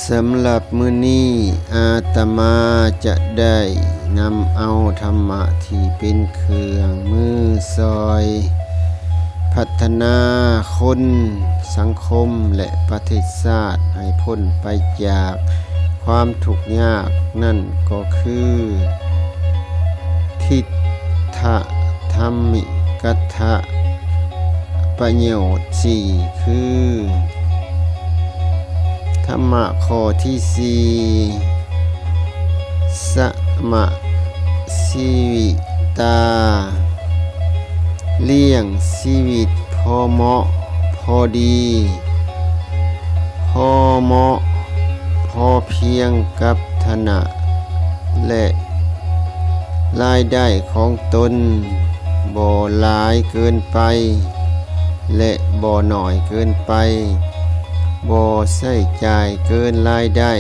สำหรับมื้อนี้อาตมาจะได้นำเอาธรรมะที่เป็นเครื่องมือซอยพัฒนาคนสังคมและประเทศชาติให้พ้นไปจากความทุกข์ยากนั่นก็คือทิฏฐธรรมิกถประโยชน์4คือธรรมะข้อที่4สมะชีวิตาเลี้ยงชีวิตพอเหมาะพอดีพอเหมาะพอเพียงกับฐานะและรายได้ของตนบ่หลายเกินไปและบ่น้อยเกินไปบ่ใช้จ่ายเกินรายได้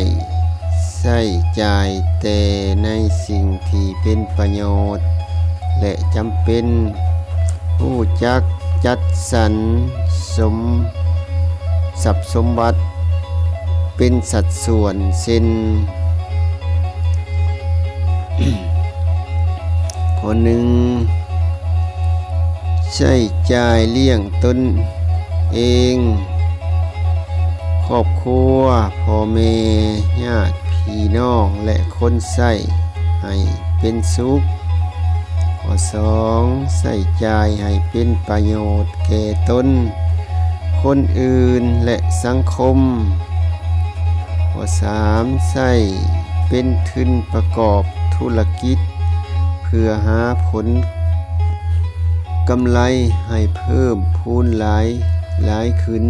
ใช้จ่ายแต่ในสิ่งที่เป็นประโยชน์และจำเป็นรู้จักจัดสรรทรัพย์สมบัติเป็นสัดส่วนเช่น ข้อหนึ่งใช้จ่ายเลี้ยงตนเองครอบครัวพ่อแม่ญาติพี่น้องและคนใช้ให้เป็นสุขข้อสองใช้จ่ายให้เป็นประโยชน์แก่ตนคนอื่นและสังคมข้อสามใช้เป็นทุนประกอบธุรกิจเพื่อหาผลกำไรให้เพิ่มพูนหลายขึ้น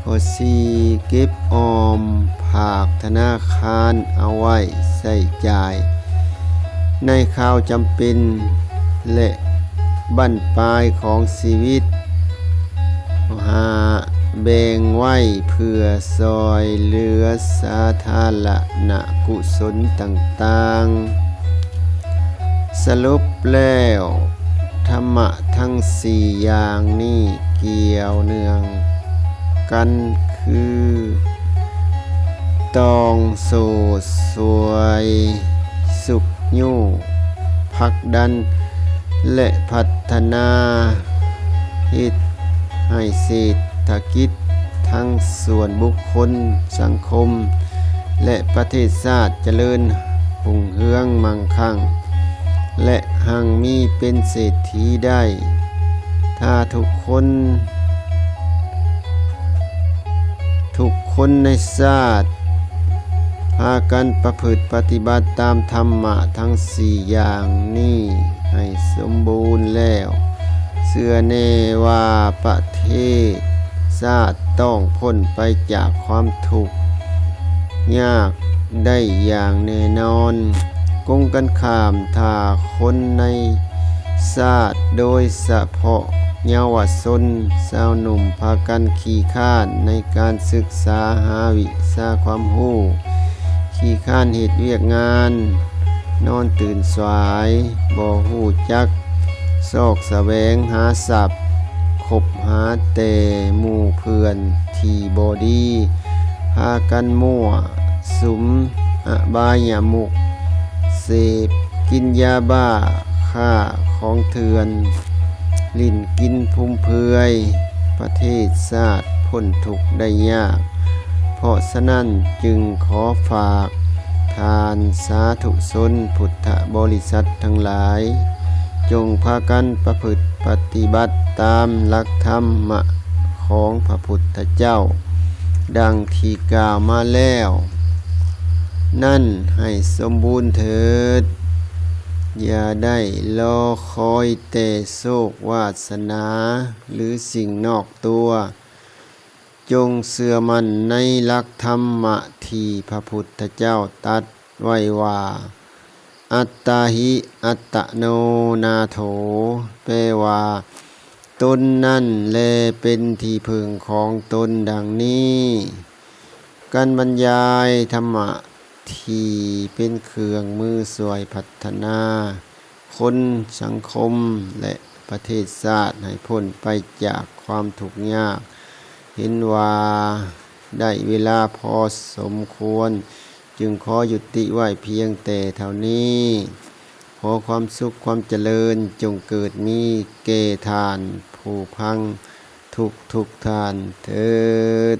ข้อ4เก็บออมฝากธนาคารเอาไว้ใช้จ่ายในคราวจำเป็นและบั้นปลายของชีวิตแบ่งไว้เพื่อซอยเหลือสาธารณกุศลต่างๆสรุปแล้วธรรมะทั้ง4อย่างนี้เกี่ยวเนื่องกันคือต้องโสดสวยสุขยู่ผลักดันและพัฒนาเฮ็ดให้เศรษฐกิจทั้งส่วนบุคคลสังคมและประเทศชาติเจริญรุ่งเรืองมั่งคั่งและหังมีเป็นเศรษฐีได้ถ้าทุกคนในชาติพากันประพฤติปฏิบัติตามธรรมะทั้ง4อย่างนี้ให้สมบูรณ์แล้วเชื่อแน่ว่าประเทศชาติต้องพ้นไปจากความทุกข์ยากได้อย่างแน่นอนกงกันข้ามถ้าคนในชาติโดยเฉพาะเยาวชนสาวหนุ่มพากันขี้คร้านในการศึกษาหาวิชาความรู้ขี้คร้านเฮ็ดเวียกงานนอนตื่นสายบ่รู้จักซอกแสวงหาทรัพย์คบหาแต่หมู่เพื่อนที่บ่ดีพากันมั่วสุมอบายมุขเสพกินยาบ้าฆ่าของเถื่อนลิ้นกินพุ่มเพือยประเทศชาติพ้นทุกข์ได้ยากเพราะฉะนั้นจึงขอฝากทานสาธุชนพุทธบริษัททั้งหลายจงพากันประพฤติปฏิบัติตามหลักธรรมะของพระพุทธเจ้าดังที่กล่าวมาแล้วนั่นให้สมบูรณ์เถิดอย่าได้รอคอยแต่โชควาสนาหรือสิ่งนอกตัวจงเชื่อมั่นในหลักธรรมะที่พระพุทธเจ้าตรัสไว้ว่าอัตตาหิอัตตโนนาโถแปลว่าตนนั่นแลเป็นที่พึ่งของตนดังนี้การบรรยายธรรมะที่เป็นเครื่องมือช่วยพัฒนาคนสังคมและประเทศชาติให้พ้นไปจากความทุกข์ยากเห็นว่า ได้เวลาพอสมควรจึงขอยุติไว้เพียงแต่เท่านี้ขอความสุขความเจริญจงเกิดมีแก่ทานผู้พังทุกท่านเถิด